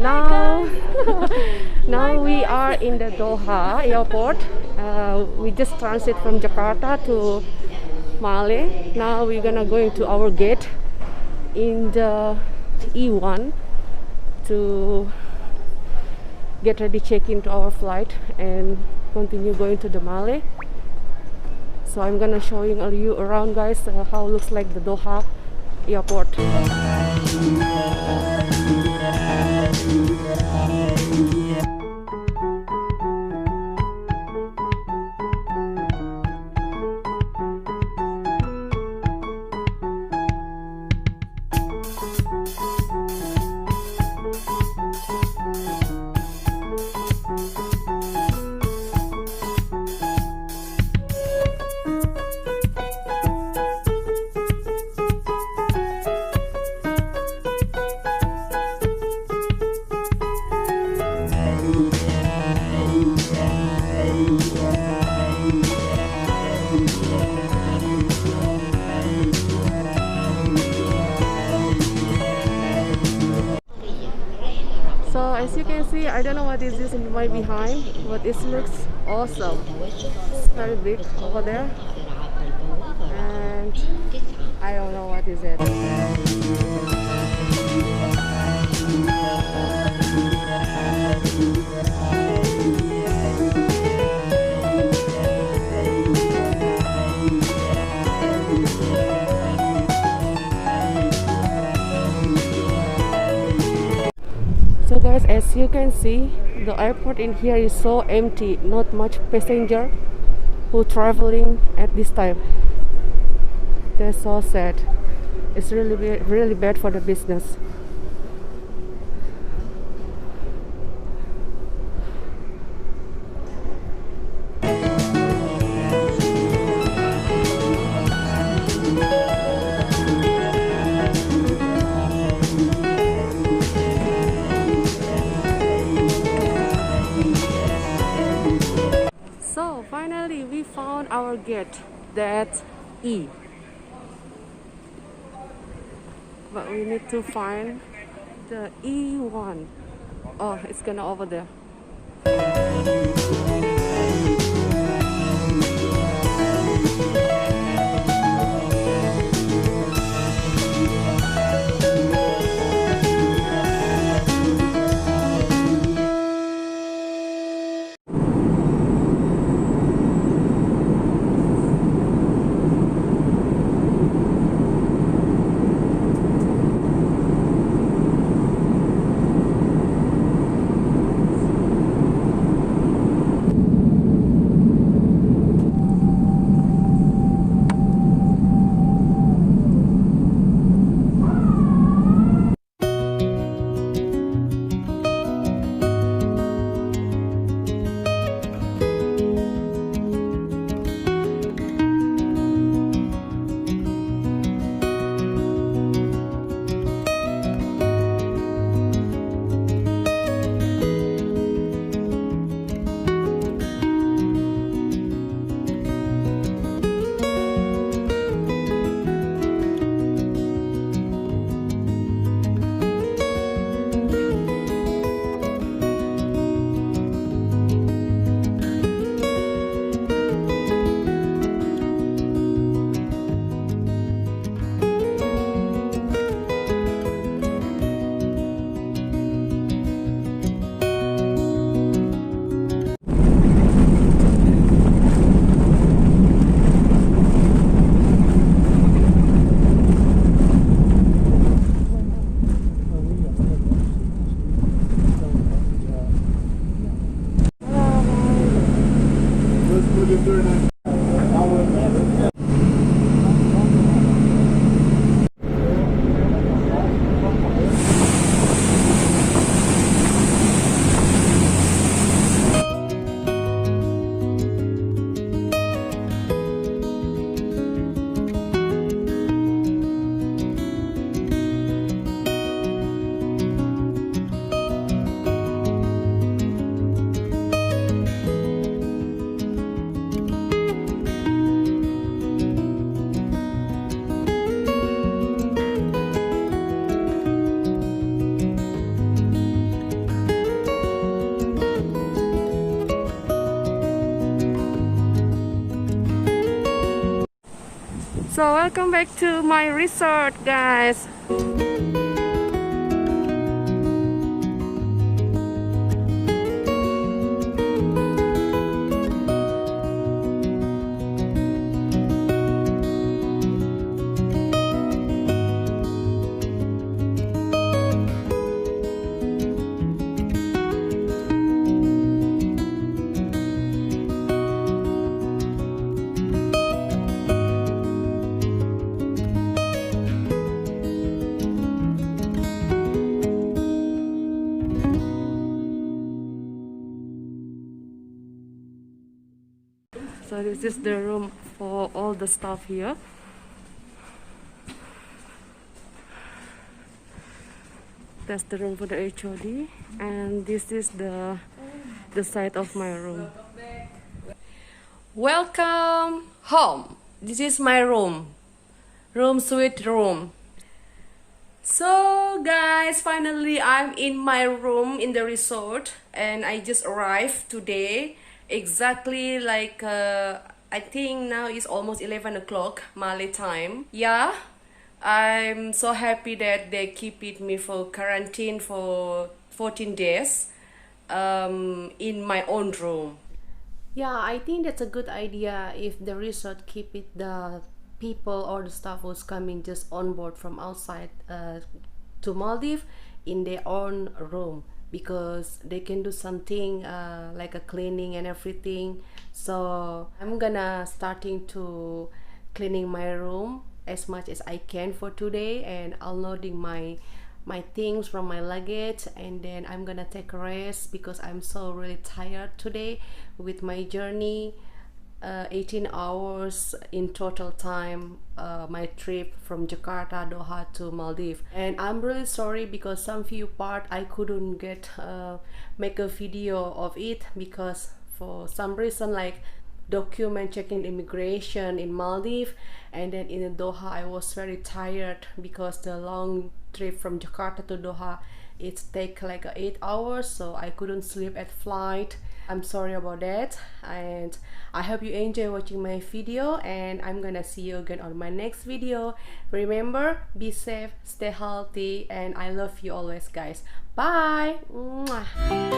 Now, now we are in the Doha airport. We just transit from Jakarta to Malé. Now we're gonna go into our gate in the E1 to get ready, check into our flight, and continue going to the Malé. So I'm gonna showing you around, guys, how it looks like the Doha airport. So as you can see, I don't know what is this in my behind, but it looks awesome. It's very big over there, and I don't know what is it. So guys, as you can see, the airport in here is so empty. Not much passenger who traveling at this time. That's so sad. It's really bad for the business. So finally we found our gate, that's E. But we need to find the E1. Oh, it's gonna over there. So welcome back to my resort, guys. So this is the room for all the stuff here. That's the room for the HOD, and this is the side of my room. Welcome home. This is my room, sweet room. So guys, finally I'm in my room in the resort, and I just arrived today. Exactly like I think now it's almost 11 o'clock Malay time. Yeah, I'm so happy that they keep me for quarantine for 14 days in my own room. Yeah, I think that's a good idea if the resort keep it the people or the staff who's coming just on board from outside to Maldives in their own room, because they can do something like a cleaning and everything. So I'm gonna starting to cleaning my room as much as I can for today, and unloading my things from my luggage, and then I'm gonna take a rest because I'm so really tired today with my journey. 18 hours in total time, my trip from Jakarta, Doha to Maldives. And I'm really sorry because some few part I couldn't get make a video of it, because for some reason like document checking immigration in Maldives, and then in Doha I was very tired because the long trip from Jakarta to Doha, it take like 8 hours, so I couldn't sleep at flight. I'm sorry about that, and I hope you enjoy watching my video, and I'm gonna see you again on my next video. Remember, be safe, stay healthy, and I love you always, guys. Bye. Mwah.